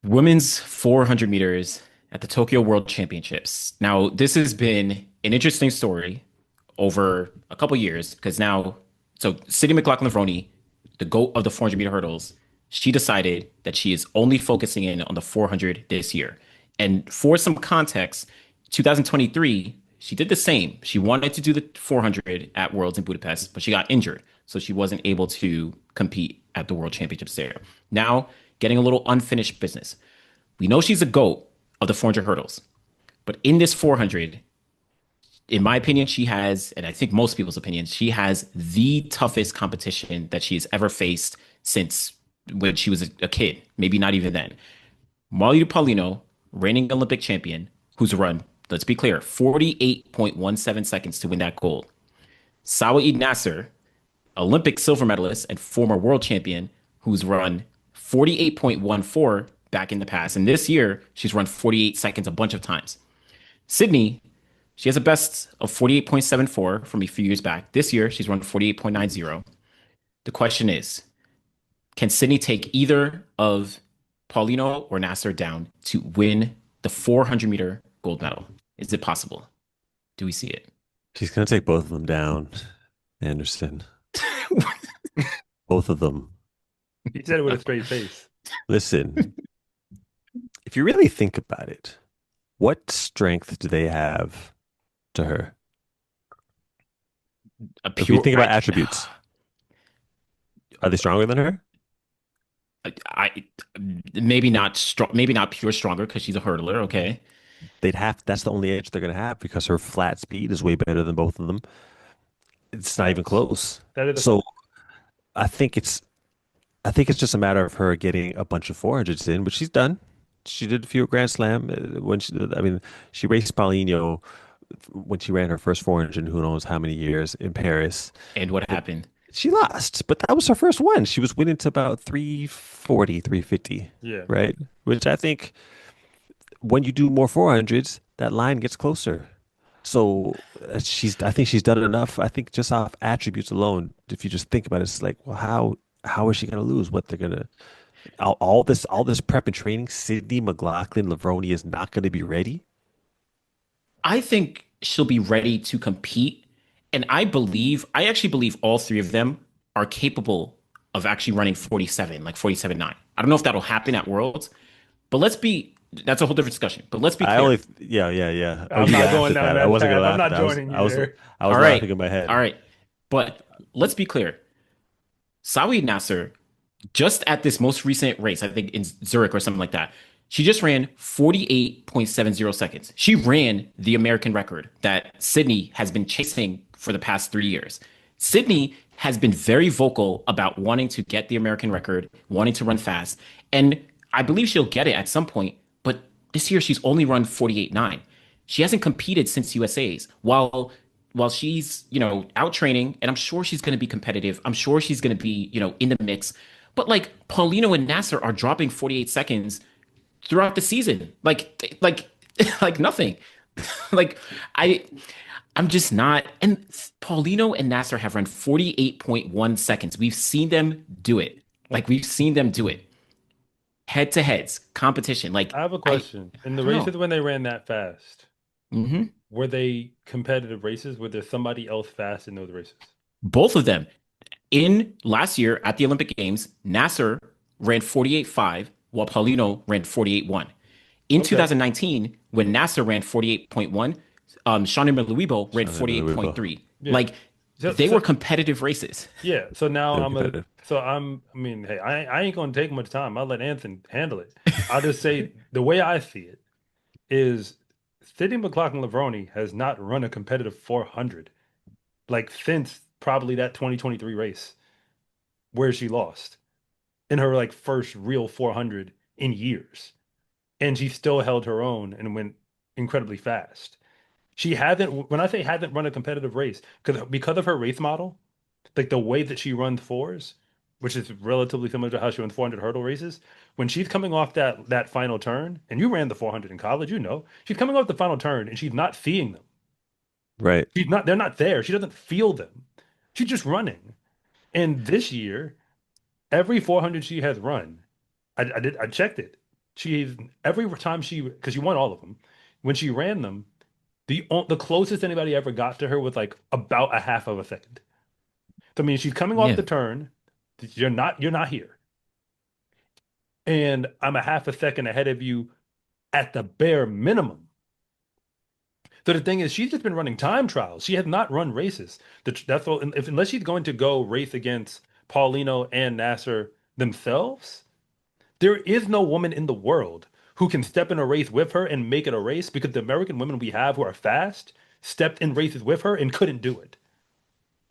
Women's 400 meters at the Tokyo World Championships. Now, this has been an interesting story over a couple years because now, so Sydney McLaughlin-Levrone, the GOAT of the 400-meter hurdles, she decided that she is only focusing in on the 400 this year. And for some context, 2023, she did the same. She wanted to do the 400 at Worlds in Budapest, but she got injured. So she wasn't able to compete at the World Championships there. Now, getting a little unfinished business. We know she's a GOAT of the 400 hurdles, but in this 400, in my opinion, she has, and I think most people's opinions, she has the toughest competition that she's ever faced since when she was a kid, maybe not even then. Marileidy Paulino, reigning Olympic champion, who's run, let's be clear, 48.17 seconds to win that gold. Salwa Naser, Olympic silver medalist and former world champion, who's run 48.14 back in the past. And this year, she's run 48 seconds a bunch of times. Sydney, she has a best of 48.74 from a few years back. This year, she's run 48.90. The question is, can Sydney take either of Paulino or Naser down to win the 400-meter gold medal? Is it possible? Do we see it? She's going to take both of them down, Anderson. Both of them. He said it with a straight face. Listen, if you really think about it, what strength do they have to her? If you think about attributes, are they stronger than her? I maybe not strong, maybe not pure stronger because she's a hurdler. Okay, That's the only edge they're going to have because her flat speed is way better than both of them. It's not even close. So I think it's just a matter of her getting a bunch of 400s in, which she's done. She did a few at Grand Slam when she raced Paulino when she ran her first 400 in who knows how many years in Paris. And what happened? She lost, but that was her first one. She was winning to about 340, 350. Yeah. Right? Which I think when you do more 400s, that line gets closer. So I think she's done enough. I think just off attributes alone, if you just think about it, it's like, well, how is she going to lose? What they're going to all this prep and training, Sydney McLaughlin-Levrone is not going to be ready. I think she'll be ready to compete. And I actually believe all three of them are capable of actually running 47, like 47.9. I don't know if that'll happen at Worlds, but that's a whole different discussion. But let's be clear. Yeah. I'm not going down that path. I'm not I joining you there. I was laughing in my head. All right. But let's be clear. Sawi Nasser, just at this most recent race, I think in Zurich or something like that, she just ran 48.70 seconds. She ran the American record that Sydney has been chasing for the past 3 years. Sydney has been very vocal about wanting to get the American record, wanting to run fast. And I believe she'll get it at some point. But this year, she's only run 48.9. She hasn't competed since USA's. While she's, out training, and I'm sure she's going to be competitive. I'm sure she's going to be, in the mix. But like Paulino and Naser are dropping 48 seconds throughout the season, like nothing. like I'm just not. And Paulino and Naser have run 48.1 seconds. We've seen them do it. Head to heads competition. Like I have a question. In the races when they ran that fast, were they competitive races? Was there somebody else fast in those races? Both of them. In last year at the Olympic Games, Naser ran 48.5 while Paulino ran 48.1. In 2019, when Naser ran 48.1, Shawnee Maluibo ran 48.3. Yeah. They were competitive races. Yeah. So now hey, I ain't going to take much time. I'll let Anthony handle it. I'll just say the way I see it is Sydney McLaughlin-Levrone has not run a competitive 400 since probably that 2023 race where she lost in her first real 400 in years. And she still held her own and went incredibly fast. She hasn't, when I say hasn't run a competitive race, because of her race model, the way that she runs fours, which is relatively similar to how she runs 400 hurdle races, when she's coming off that final turn, and you ran the 400 in college, she's coming off the final turn and she's not seeing them. Right. They're not there. She doesn't feel them. She's just running. And this year, every 400 she has run, I checked it. She's every time because she won all of them. When she ran them, the closest anybody ever got to her was like about a half of a second. So, I mean, she's coming off Yeah. the turn. You're not here, and I'm a half a second ahead of you at the bare minimum. So the thing is, she's just been running time trials. She has not run races. That's all. Unless she's going to go race against Paulino and Naser themselves, there is no woman in the world who can step in a race with her and make it a race because the American women we have who are fast stepped in races with her and couldn't do it.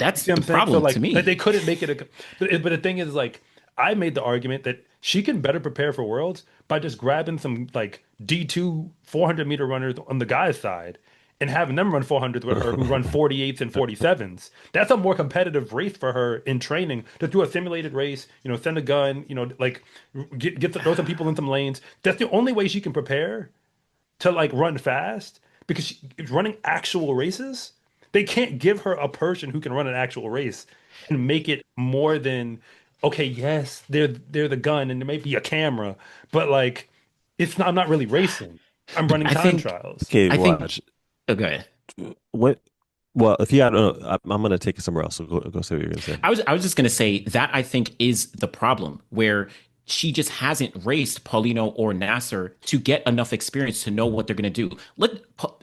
You That's see what the I'm saying? So problem to like they me. couldn't make it but the thing is like I made the argument that she can better prepare for Worlds by just grabbing some like D2 400-meter runners on the guys' side and having them run 400s with her who run 48s and 47s. That's a more competitive race for her in training to do a simulated race, send a gun, like throw some people in some lanes. That's the only way she can prepare to like run fast because running actual races, they can't give her a person who can run an actual race and make it more than okay, yes, they're the gun and there may be a camera, but like it's not I'm not really racing. I'm running I time think trials. Okay, I think watch. okay. What? Well, if you I don't know, I'm gonna take it somewhere else. So go say what you're gonna say. I was just gonna say that I think is the problem where she just hasn't raced Paulino or Nasser to get enough experience to know what they're gonna do.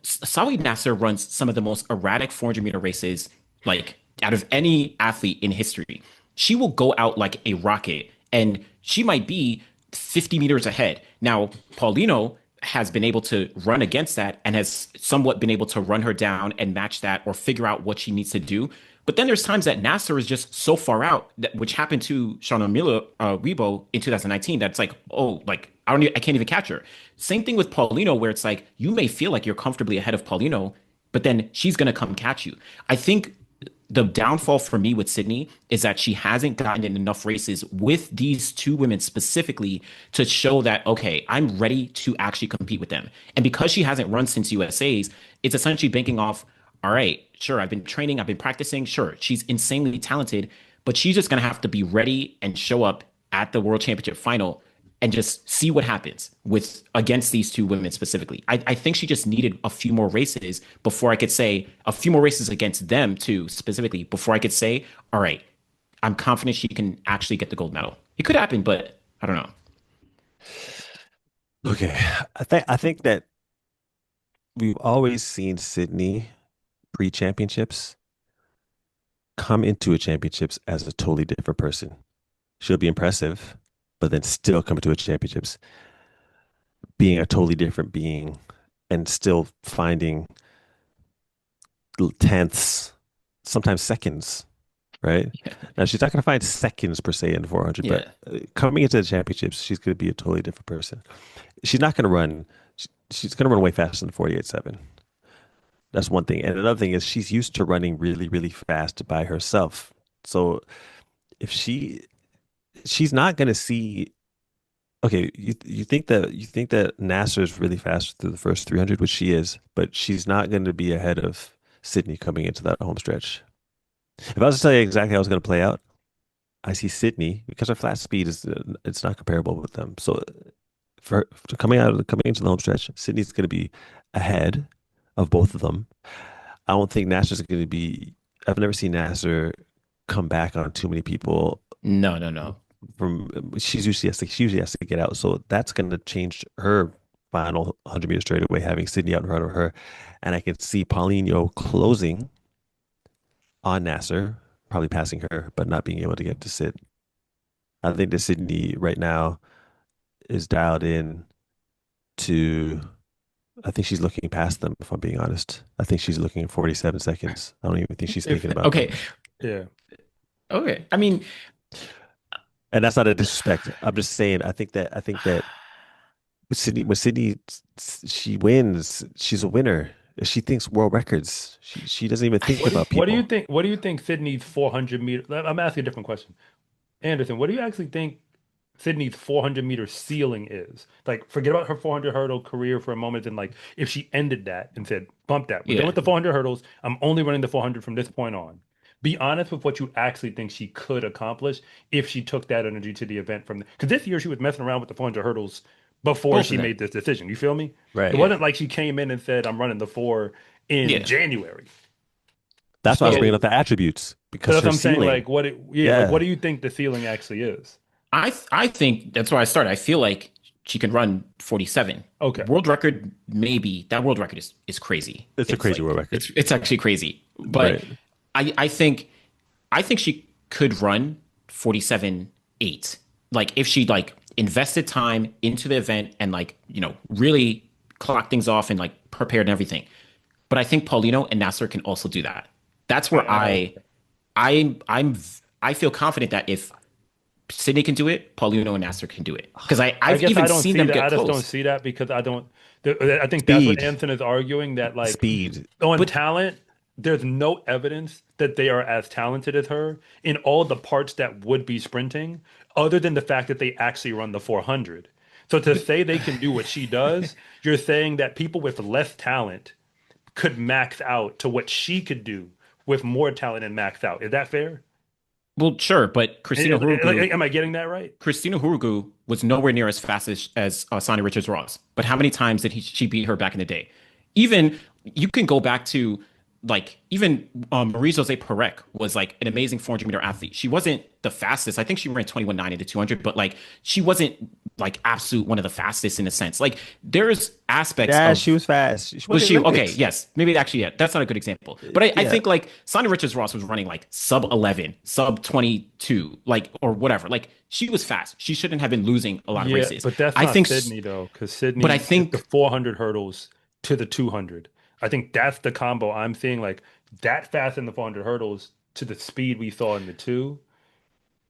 Sawi Nasser runs some of the most erratic 400-meter races like out of any athlete in history. She will go out like a rocket, and she might be 50 meters ahead. Now, Paulino has been able to run against that and has somewhat been able to run her down and match that or figure out what she needs to do. But then there's times that Nasser is just so far out, which happened to Shauna Miller Rebo in 2019. That's like, oh, like I can't even catch her. Same thing with Paulino, where it's like you may feel like you're comfortably ahead of Paulino, but then she's gonna come catch you. I think the downfall for me with Sydney is that she hasn't gotten in enough races with these two women specifically to show that, okay, I'm ready to actually compete with them. And because she hasn't run since USA's, it's essentially banking off, all right, sure, I've been training, I've been practicing. Sure, she's insanely talented, but she's just going to have to be ready and show up at the World Championship final and just see what happens with against these two women specifically. I think she just needed a few more races before I could say a few more races against them too specifically before I could say, all right, I'm confident she can actually get the gold medal. It could happen, but I don't know. Okay, I think that we've always seen Sydney pre-championships come into a championships as a totally different person. She'll be impressive, but then still come into a championships being a totally different being and still finding tenths, sometimes seconds, right? Yeah. Now she's not going to find seconds per se in 400, but Yeah. coming into the championships, she's going to be a totally different person. She's not going to run. She's going to run way faster than 48.7. That's one thing. And another thing is she's used to running really, really fast by herself. So if she's not going to see. Okay, you think that Nasser is really fast through the first 300, which she is, but she's not going to be ahead of Sydney coming into that home stretch. If I was to tell you exactly how it's going to play out, I see Sydney because her flat speed is it's not comparable with them. So for coming into the home stretch, Sydney's going to be ahead of both of them. I don't think Nasser's going to be. I've never seen Nasser come back on too many people No, no, no. from. She usually has to get out, so that's going to change her final 100 meters straight away, having Sydney out in front of her, and I can see Paulinho closing on Nasser, probably passing her, but not being able to get to Sid. I think that Sydney right now is dialed in to. I think she's looking past them, if I'm being honest. I think she's looking at 47 seconds. I don't even think she's If thinking about Okay. them. yeah, Okay. I mean, And that's not a disrespect. I'm just saying, I think that when Sydney she wins, she's a winner. She thinks world records. She doesn't even I, think about what do you people. think? What do you think Sydney's 400 meter? I'm asking a different question. Anderson, what do you actually think Sydney's 400-meter ceiling is? Like, forget about her 400 hurdle career for a moment, and like, if she ended that and said, "Bump that, we're done yeah. with the 400 hurdles. I'm only running the 400 from this point on." Be honest with what you actually think she could accomplish if she took that energy to the event from. Because this year she was messing around with the 400 hurdles before Both she of them. made this decision. You feel me? Right. It wasn't like she came in and said, "I'm running the 4 in Yeah. January." That's why I was bringing up So the attributes so because that's her what I'm saying. ceiling. Like, like, what Yeah. do you think the ceiling actually is? I think that's where I started. I feel like she can run 47. Okay. World record, maybe that world record is crazy. It's a crazy world record. It's actually crazy. But Right. I think she could run 47.8. Like if she like invested time into the event and like, really clocked things off and like prepared and everything. But I think Paulino and Nasser can also do that. That's where I'm I feel confident that if Sydney can do it, Paulino and Nasser can do it. Because I I've guess I even don't seen see them that. get I just don't close. see that because I don't. I think that's what Speed. Anson is arguing that like Speed. on But talent, there's no evidence that they are as talented as her in all the parts that would be sprinting, other than the fact that they actually run the 400. So to say they can do what she does, you're saying that people with less talent could max out to what she could do with more talent and max out. Is that fair? well, sure, but Like, am I getting that right? Christina Hurugu was nowhere near as fast as Sonny Richards Ross. But how many times did she beat her back in the day? Even you can go back to like even Marie Jose Perec was like an amazing 400-meter athlete. She wasn't the fastest. I think she ran 21.9 in the 200, but like she wasn't like absolute one of the fastest in a sense. Like there's aspects Yeah, of she was fast. She won was the she okay? Olympics. Yes, maybe actually, yeah, that's not a good example. But I Yeah. think like Sonny Richards Ross was running like sub 11, sub 22, like or whatever. Like she was fast. She shouldn't have been losing a lot of Yeah, races. but that's I not think, Sydney though, because but Sydney I is the think 400 hurdles to the 200. I think that's the combo I'm seeing, like that fast in the 400 hurdles to the speed we saw in the two,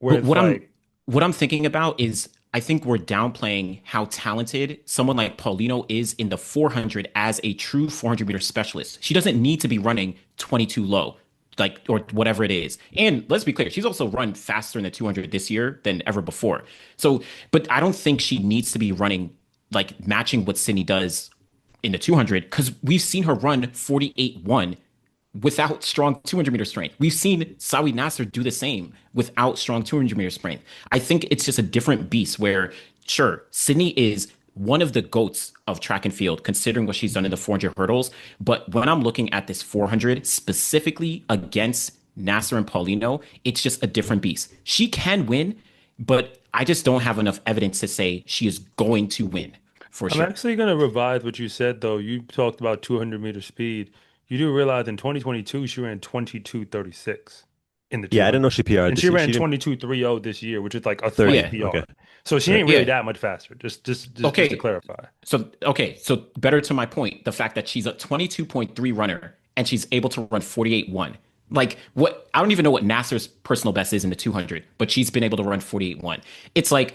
where But it's like, what I'm thinking about is I think we're downplaying how talented someone like Paulino is in the 400 as a true 400-meter specialist. She doesn't need to be running 22 low, like or whatever it is. And let's be clear, she's also run faster in the 200 this year than ever before. So, but I don't think she needs to be running like matching what Sydney does in the 200 because we've seen her run 48.1 without strong 200-meter strength. We've seen Sawi Nasser do the same without strong 200-meter strength. I think it's just a different beast where, sure, Sydney is one of the goats of track and field, considering what she's done in the 400 hurdles. But when I'm looking at this 400 specifically against Nasser and Paulino, it's just a different beast. She can win, but I just don't have enough evidence to say she is going to win for I'm sure. actually going to revise what you said though. You talked about 200-meter speed. You do realize in 2022 she ran 22:36 in the Yeah, I didn't know 200. she PR'd And this she year. ran She didn't 22:30 this year, which is like a 30. slight 30. PR. Okay. So she Right. ain't really Yeah. that much faster. Just to Okay. clarify. So better to my point, the fact that she's a 22.3 runner and she's able to run 48.1. Like what I don't even know what Nasser's personal best is in the 200, but she's been able to run 48.1. It's like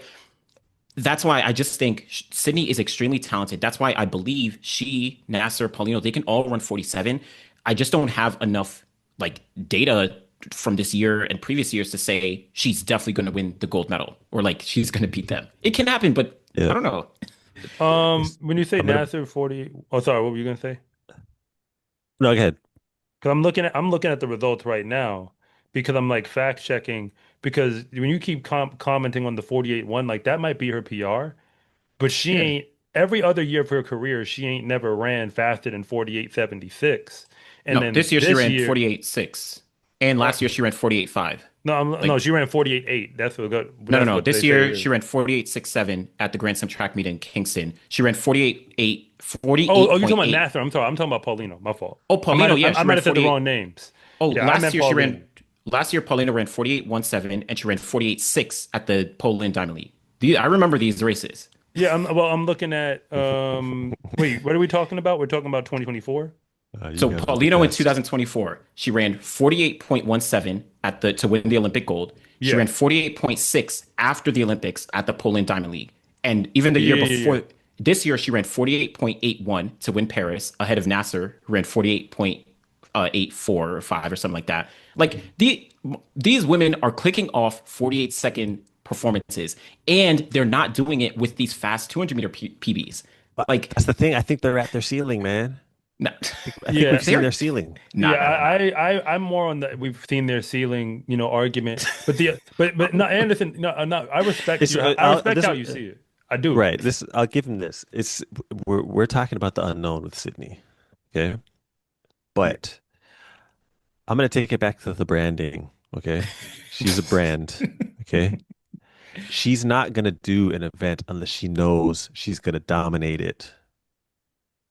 that's why I just think Sydney is extremely talented. That's why I believe she, Nasser, Paulino, they can all run 47. I just don't have enough like data from this year and previous years to say she's definitely going to win the gold medal or like she's going to beat them. It can happen, but I Yeah. don't know. When you say I'm gonna Naser 40, oh sorry, what were you gonna say? no, go ahead. Because I'm looking at the results right now because I'm like fact checking because when you keep commenting on the 48-1, like that might be her PR, but she Yeah. ain't every other year of her career, she ain't never ran faster than 48:76. And No, then this year she this ran year, 48.6. And uh, last year she ran 48.5. no, Like, she ran 48.8. no, no, That's no. what they This say it year is. she ran 48.67 at the Grand Slam track meet in Kingston. She ran 48.8, Oh, you're talking about 48.8. Nassar. I'm sorry. I'm talking about Paulino. My fault. Oh, Paulino, yeah, I she might ran have said the 48. wrong names. Oh, Yeah, I meant Paulino. last year Paulino ran 48.17 and she ran 48.6 at the Poland Diamond League. I remember these races. Yeah, I'm looking at wait, what are we talking about? We're talking about 2024? You So guys Paulino in multitask. 2024, she ran 48.17 at the to win the Olympic gold. She Yeah. ran 48.6 after the Olympics at the Poland Diamond League. And even the Yeah, year yeah, yeah. before this year, she ran 48.81 to win Paris ahead of Nasser, who ran 48.84 or 5 or something like that. Like these women are clicking off 48-second performances, and they're not doing it with these fast 200-meter PBs. But Like, that's the thing. I think they're at their ceiling, man. no, I think Yeah. we've seen they're their ceiling. Yeah, nah. I'm more on the we've seen their ceiling, argument. But no, Anderson, no, I respect It's you. I respect this how is you see it. I do. Right. This I'll give him this. It's we're talking about the unknown with Sydney. Okay. Yeah. But I'm gonna take it back to the branding. Okay. She's a brand. Okay. She's not gonna do an event unless she knows she's gonna dominate it.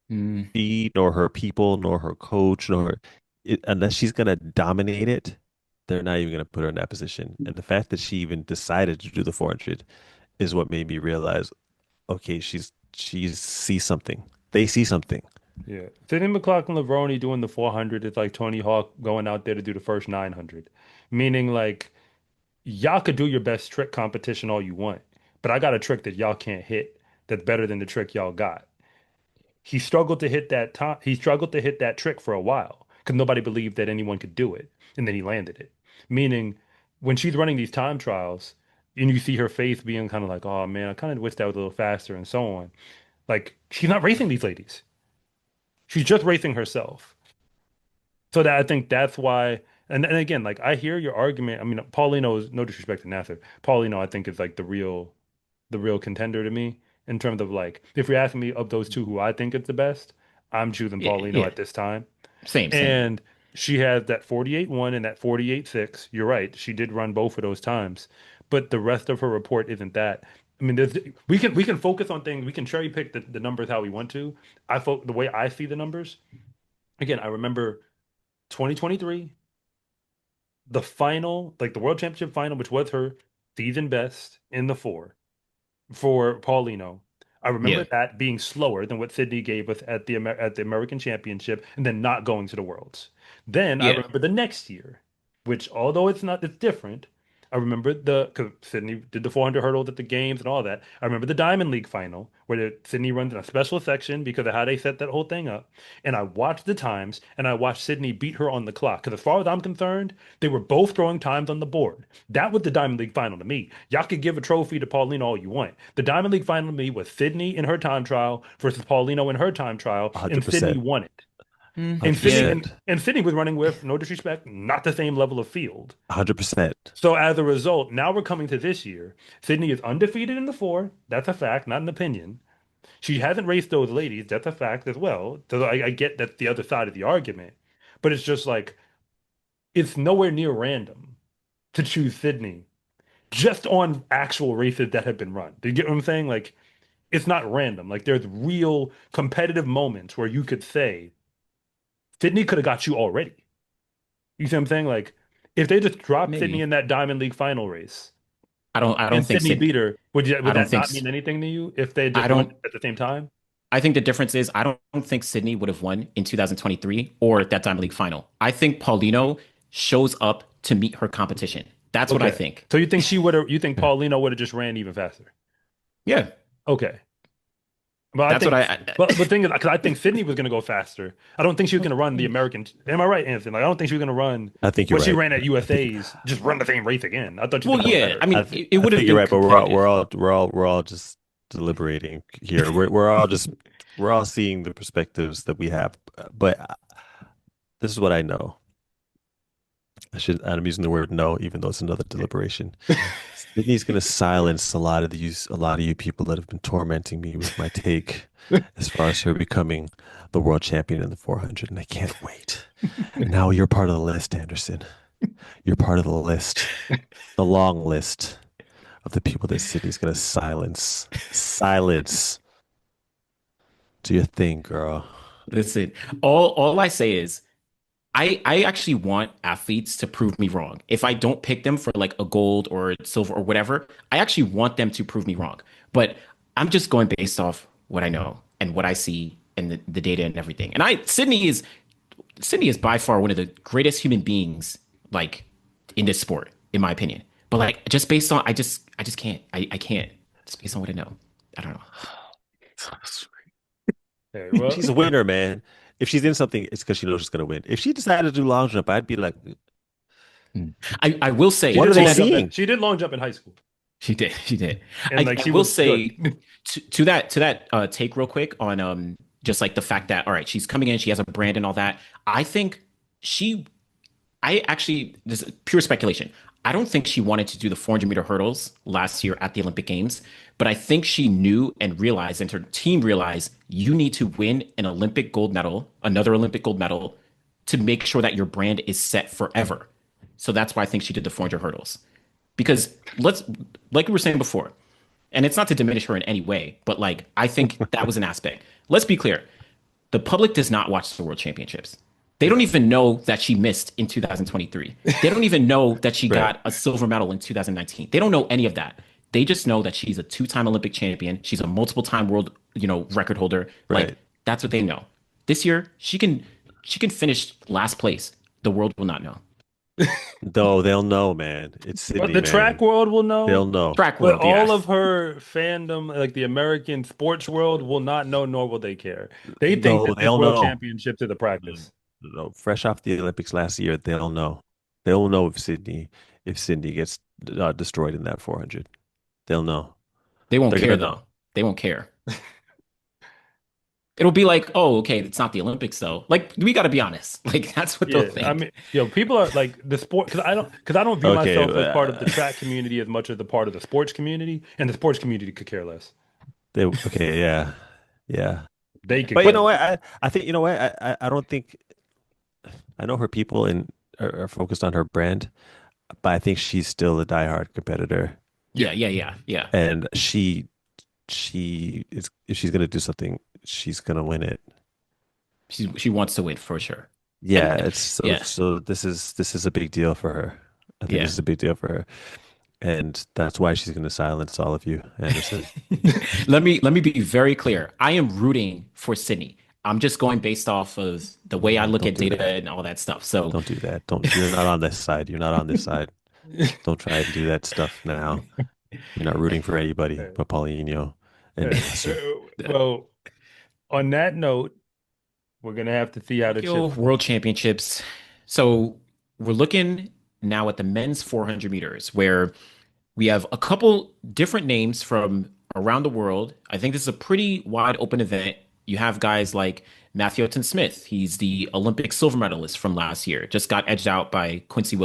Mm, She, nor her people, nor her coach, unless she's gonna dominate it, they're not even gonna put her in that position. And the fact that she even decided to do the 400 is what made me realize, okay, she sees something. They see something. Yeah. Sydney McLaughlin-Levrone doing the 400 is like Tony Hawk going out there to do the first 900. Meaning, like, y'all could do your best trick competition all you want, but I got a trick that y'all can't hit that's better than the trick y'all got. He struggled to hit that time. He struggled to hit that trick for a while because nobody believed that anyone could do it. And then he landed it. Meaning, when she's running these time trials and you see her face being kind of like, oh man, I kind of wish that was a little faster and so on. Like, she's not racing these ladies. She's just racing herself. So that I think that's why, and again, like I hear your argument. I mean, Paulino is no disrespect to Naser. Paulino, I think, is like the real contender to me in terms of like if you're asking me of those two who I think is the best, I'm choosing yeah, Paulino yeah. at this time. Same. And she has that 48.1 and that 48.6. You're right. She did run both of those times, but the rest of her report isn't that. I mean, we can focus on things. We can cherry pick the numbers how we want to. The way I see the numbers. Again, I remember 2023, the final, like the World Championship final, which was her season best in the four for Paulino. I remember Yeah, that being slower than what Sydney gave us at the American Championship, and then not going to the Worlds. Then I yeah, remember the next year, which although it's different. I remember because Sydney did the 400 hurdles at the games and all that. I remember the Diamond League final where Sydney runs in a special section because of how they set that whole thing up. And I watched the times and I watched Sydney beat her on the clock. Because as far as I'm concerned, they were both throwing times on the board. That was the Diamond League final to me. Y'all could give a trophy to Paulino all you want. The Diamond League final to me was Sydney in her time trial versus Paulino in her time trial, and Sydney 100%. won it. And Sydney yeah. 100%. and Sydney was running with, no disrespect, not the same level of field. 100%. So as a result, now we're coming to this year. Sydney is undefeated in the four. That's a fact, not an opinion. She hasn't raced those ladies. That's a fact as well. So I get that's the other side of the argument. But it's just like, it's nowhere near random to choose Sydney just on actual races that have been run. Do you get what I'm saying? Like, it's not random. Like, there's real competitive moments where you could say, Sydney could have got you already. You see what I'm saying? Like, if they just dropped Sydney Maybe. in that Diamond League final race, I don't and think Sydney Sydney. beat her, would I don't that think. not mean anything to you if they I just won don't. at the same time? I think the difference is I don't think Sydney would have won in 2023 or that Diamond League final. I think Paulino shows up to meet her competition. That's what I Okay. think. So you think she would have? You think Paulino would have just ran even faster? Yeah, Okay. But I that's what think, I. but the thing is, because I think Sydney was going to go faster. I don't think she was going to run the American. Am I right, Anthony? Like, I don't think she was going to run I think you're what she right. ran at I think USA's. Just run the same race again. I thought she was Well, going to run yeah. better. I I mean, think it I would have think you're been right, but we're all competitive. just deliberating here. We're all seeing the perspectives that we have. But this is what I know. I'm using the word no, even though it's another deliberation. Sydney's going to silence a lot of you people that have been tormenting me with my take as far as her becoming the world champion in the 400, and I can't wait. And now you're part of the list, Anderson. You're part of the list, the long list of the people that Sydney's going to silence. Silence. Do your thing, girl. Listen, all I say is I actually want athletes to prove me wrong. If I don't pick them for like a gold or silver or whatever, I actually want them to prove me wrong. But I'm just going based off what I know and what I see and the data and everything. And Sydney is by far one of the greatest human beings like in this sport, in my opinion. But like just based on I just can't. I can't. Just based on what I know. I don't know. Okay, well, She's a winner, man. If she's in something, it's because she knows she's going to win. If she decided to do long jump, I'd be like, I will say what are to they that seeing? she did long jump in high school, she did. She did. and like I she will was say good. to that take real quick on just like the fact that all right, she's coming in, she has a brand and all that. I think she I actually this is pure speculation. I don't think she wanted to do the 400-meter hurdles last year at the Olympic Games, but I think she knew and realized, and her team realized, you need to win an Olympic gold medal, another Olympic gold medal, to make sure that your brand is set forever. So that's why I think she did the 400 hurdles. Because like we were saying before, and it's not to diminish her in any way, but like I think that was an aspect. Let's be clear. The public does not watch the World Championships. They don't even know that she missed in 2023. They don't even know that she Right. got a silver medal in 2019. They don't know any of that. They just know that she's a two-time Olympic champion. She's a multiple-time world, record holder. Like Right. that's what they know. This year, she can finish last place. The world will not know. Though they'll know, man. It's But Sydney, the track man. world will know. They'll know. Track But world, yeah. all of her fandom, like the American sports world, will not know, nor will they care. They think Though that this they'll world know. championships are the practice. No, fresh off the Olympics last year, they'll know. They'll know if Sydney gets destroyed in that 400. They'll know. They won't They're care gonna know. though. They won't care. It'll be like, oh, okay, it's not the Olympics though. Like we got to be honest. Like that's what they'll Yeah, I think. mean, people are like the sport because I don't view Okay, myself as part of the track community as much as the part of the sports community, and the sports community could care less. okay, yeah, yeah. They could But you care know what? less. I think you know what? I don't think I know her people are focused on her brand, but I think she's still a diehard competitor, Yeah, Yeah, yeah, yeah, yeah. and she is if she's gonna do something, she's gonna win it. She wants to win for sure. Yeah, And it's so yeah, so this is a big deal for her. I think this yeah. is a big deal for her. And that's why she's gonna silence all of you, Anderson. Let me be very clear. I am rooting for Sydney. I'm just going based off of the way I No, look don't at do data that. and all that stuff. So Don't do that. Don't you're not on this side. You're not on this side. Don't try and do that stuff now. You're not rooting for anybody Uh, but Paulino and uh, Naser. well, on that note, we're gonna have to see how the Tokyo chips World fall. Championships. So we're looking now at the men's 400 meters, where we have a couple different names from around the world. I think this is a pretty wide open event. You have guys like Matthew Smith. He's the Olympic silver medalist from last year. Just got edged out by Quincy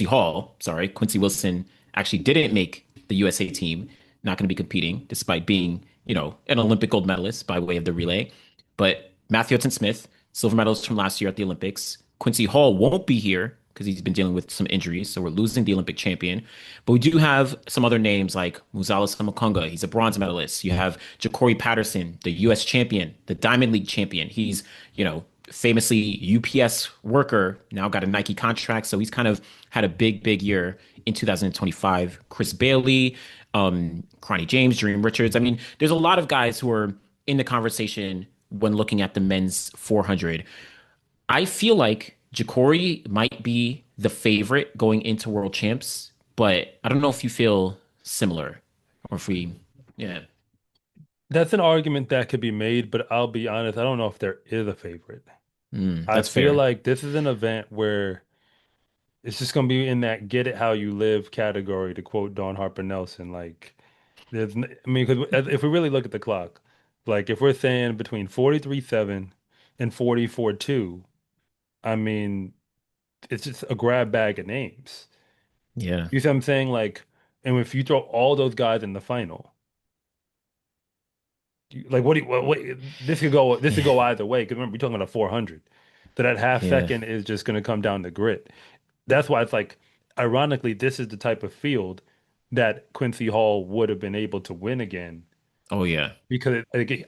Hall. Sorry, Quincy Wilson actually didn't make the USA team. Not going to be competing, despite being, an Olympic gold medalist by way of the relay. But Matthew Smith, silver medalist from last year at the Olympics. Quincy Hall won't be here because he's been dealing with some injuries, so we're losing the Olympic champion. But we do have some other names like Muzala Samakonga. He's a bronze medalist. You have Ja'Cory Patterson, the U.S. champion, the Diamond League champion. He's, famously UPS worker, now got a Nike contract. So he's kind of had a big, big year in 2025. Chris Bailey, Cronny James, Dream Richards. I mean, there's a lot of guys who are in the conversation when looking at the men's 400. I feel like Ja'Cory might be the favorite going into World Champs, but I don't know if you feel similar or if we, yeah, That's an argument that could be made, but I'll be honest, I don't know if there is a favorite. I that's feel fair. like this is an event where it's just gonna be in that get it how you live category, to quote Dawn Harper Nelson. Like, I mean, because if we really look at the clock, like if we're saying between 43-7 and 44-2, I mean, it's just a grab bag of names. Yeah. You see what I'm saying? Like, and if you throw all those guys in the final, like, what do you, what, this could Yeah. go either way. Because remember, we're talking about a 400. So that half Yeah. second is just going to come down to grit. That's why it's like, ironically, this is the type of field that Quincy Hall would have been able to win again Oh, yeah. because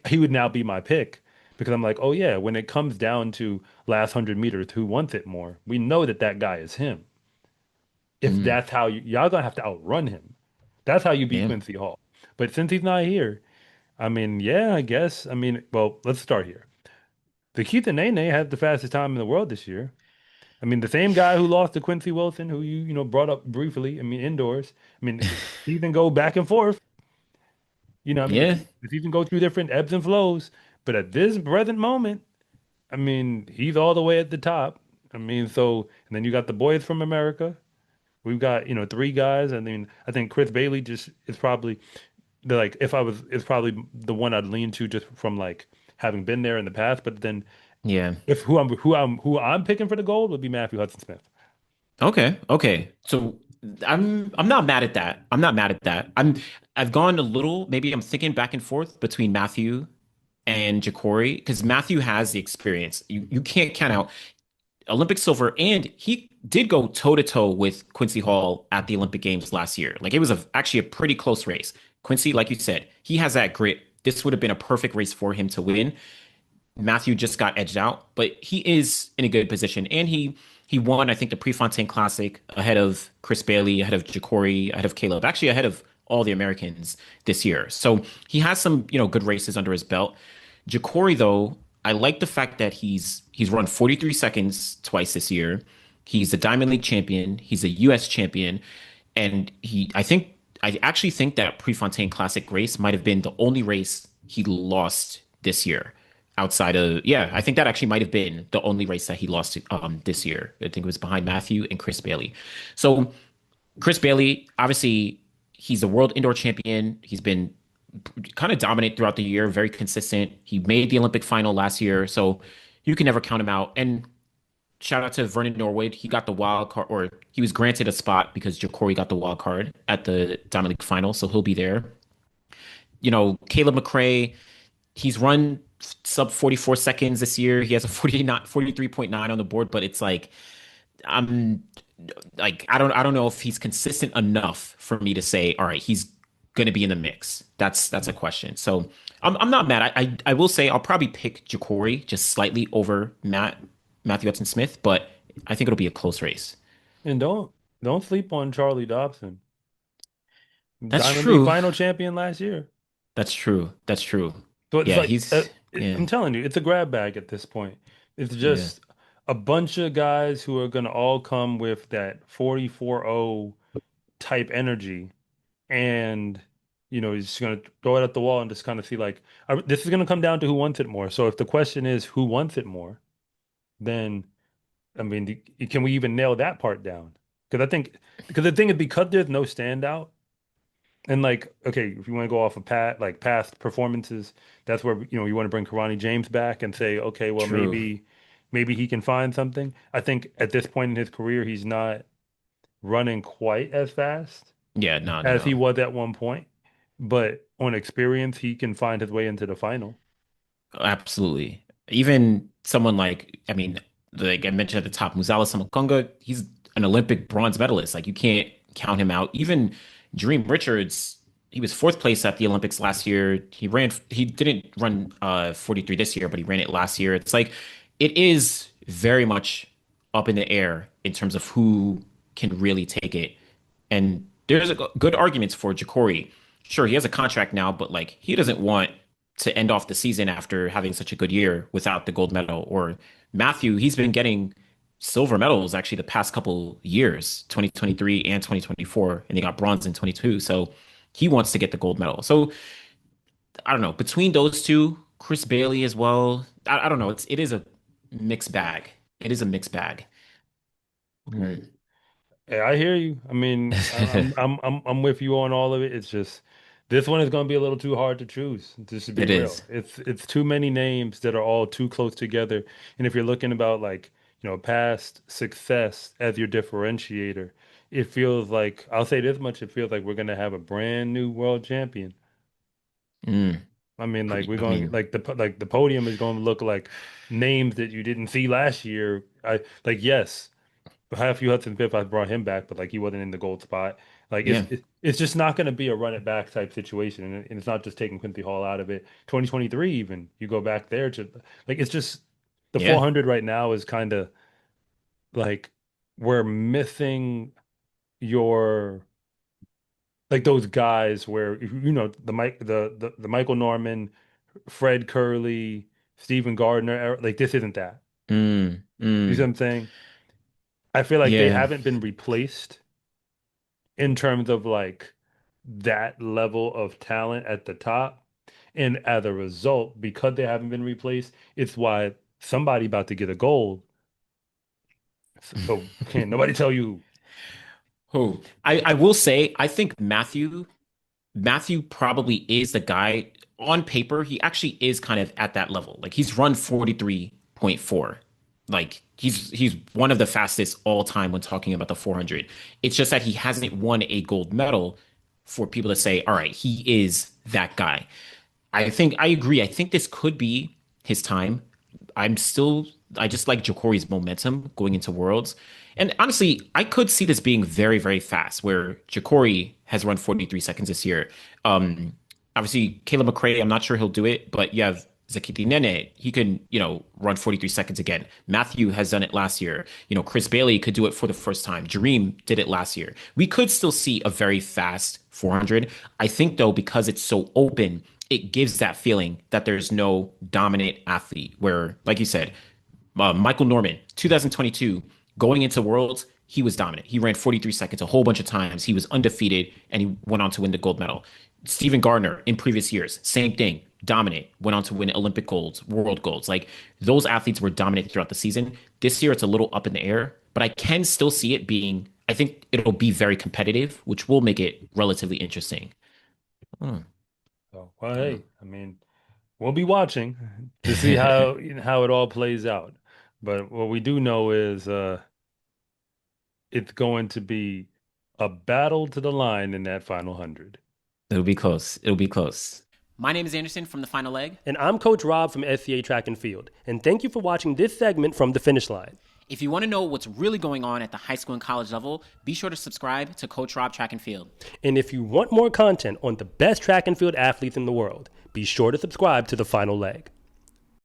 he would now be my pick. Because I'm like, oh yeah, when it comes down to last 100 meters, who wants it more? We know that that guy is him. If Mm, that's how y'all gonna have to outrun him. That's how you beat yeah. Quincy Hall. But since he's not here, I mean, yeah, I guess. I mean, well, let's start here. The Keith and Nene had the fastest time in the world this year. I mean, the same guy who lost to Quincy Wilson, who you brought up briefly. I mean, indoors. I mean, he can go back and forth. I mean, Yeah. the season go through different ebbs and flows. But at this present moment, I mean, he's all the way at the top. I mean, so and then you got the boys from America. We've got, three guys. I mean, I think Chris Bailey just is probably like if I was, it's probably the one I'd lean to just from like having been there in the past. But then Yeah. if who I'm picking for the gold would be Matthew Hudson Smith. Okay. Okay. So I'm not mad at that. I'm not mad at that. I've gone a little, maybe I'm thinking back and forth between Matthew and Ja'Cory because Matthew has the experience. You can't count out Olympic silver, and he did go toe to toe with Quincy Hall at the Olympic Games last year. Like it was actually a pretty close race. Quincy, like you said, he has that grit. This would have been a perfect race for him to win. Matthew just got edged out, but he is in a good position, and he won, I think, the Prefontaine Classic ahead of Chris Bailey, ahead of Ja'Cory, ahead of Caleb, actually ahead of all the Americans this year. So he has some, good races under his belt. Ja'Cory, though, I like the fact that he's run 43 seconds twice this year. He's a Diamond League champion. He's a U.S. champion, and I actually think that Prefontaine Classic race might have been the only race he lost this year. Outside of, yeah, I think that actually might have been the only race that he lost this year. I think it was behind Matthew and Chris Bailey. So Chris Bailey, obviously, he's the world indoor champion. He's been kind of dominant throughout the year, very consistent. He made the Olympic final last year, so you can never count him out. And shout out to Vernon Norwood. He got the wild card, or he was granted a spot because Ja'Cory got the wild card at the Diamond League final, so he'll be there. Caleb McRae, he's run sub 44 seconds this year. He has a 43.9 on the board, but it's like I'm I don't know if he's consistent enough for me to say, all right, he's gonna be in the mix. That's a question. So I'm not mad. I will say I'll probably pick Ja'Cory just slightly over Matthew Hudson Smith, but I think it'll be a close race. And don't sleep on Charlie Dobson. That's Diamond League true. final champion last year. That's true. That's true. So it's Yeah, like yeah, I'm telling you, it's a grab bag at this point. It's yeah. just a bunch of guys who are gonna all come with that 44-0 type energy, and he's just gonna throw it at the wall and just kind of see like this is gonna come down to who wants it more. So if the question is who wants it more, then I mean, can we even nail that part down? Because the thing is because there's no standout. And like, okay, if you want to go off of past performances, that's where you want to bring Karani James back and say, okay, well True. maybe he can find something. I think at this point in his career, he's not running quite as fast Yeah, no, no, as he no. was at one point, but on experience, he can find his way into the final. Absolutely. Even someone like, I mean, like I mentioned at the top, Musala Samakonga, he's an Olympic bronze medalist. Like you can't count him out. Even Dream Richards, he was fourth place at the Olympics last year. He didn't run 43 this year, but he ran it last year. It's like it is very much up in the air in terms of who can really take it. And there's good arguments for Ja'Cory. Sure, he has a contract now, but like he doesn't want to end off the season after having such a good year without the gold medal. Or Matthew, he's been getting silver medals actually the past couple years, 2023 and 2024, and he got bronze in 22. So he wants to get the gold medal. So I don't know. Between those two, Chris Bailey as well. I don't know. It is a mixed bag. It is a mixed bag. Mm. Yeah, I hear you. I mean, I'm with you on all of it. It's just this one is going to be a little too hard to choose, just to be It real. is. It's too many names that are all too close together. And if you're looking about like, past success as your differentiator, it feels like I'll say this much, it feels like we're going to have a brand new world champion. Mm. I mean, like we're I going mean, like the podium is going to look like names that you didn't see last year. I like yes. Half you Hudson Fifth, I brought him back, but like he wasn't in the gold spot. Like yeah, it's just not going to be a run it back type situation, and it's not just taking Quincy Hall out of it. 2023, even you go back there to like it's just the yeah. 400 right now is kind of like we're missing your like those guys where the Michael Norman, Fred Curley, Stephen Gardner like this isn't that. Mm, You see what mm, I'm saying? I feel like they yeah. haven't been replaced in terms of like that level of talent at the top. And as a result, because they haven't been replaced, it's why somebody about to get a gold. But can't nobody tell you Oh, I will say I think Matthew probably is the guy on paper. He actually is kind of at that level. Like he's run 43.4 Like he's one of the fastest all time when talking about the 400. It's just that he hasn't won a gold medal for people to say, all right, he is that guy. I agree. I think this could be his time. I just like Jokori's momentum going into Worlds. And honestly, I could see this being very, very fast, where Jokori has run 43 seconds this year. Obviously, Caleb McRae, I'm not sure he'll do it, but you have Zakiti Nene. He can, run 43 seconds again. Matthew has done it last year. Chris Bailey could do it for the first time. Jareem did it last year. We could still see a very fast 400. I think, though, because it's so open, it gives that feeling that there's no dominant athlete where, like you said, Michael Norman, 2022, going into Worlds, he was dominant. He ran 43 seconds a whole bunch of times. He was undefeated, and he went on to win the gold medal. Stephen Gardner, in previous years, same thing, dominant, went on to win Olympic golds, world golds. Like, those athletes were dominant throughout the season. This year, it's a little up in the air, but I can still see it being, I think it'll be very competitive, which will make it relatively interesting. Oh, well, hey, I mean, we'll be watching to see how it all plays out. But what we do know is it's going to be a battle to the line in that final 100. It'll be close. It'll be close. My name is Anderson from The Final Leg. And I'm Coach Rob from SCA Track and Field. And thank you for watching this segment from The Finish Line. If you want to know what's really going on at the high school and college level, be sure to subscribe to Coach Rob Track and Field. And if you want more content on the best track and field athletes in the world, be sure to subscribe to The Final Leg.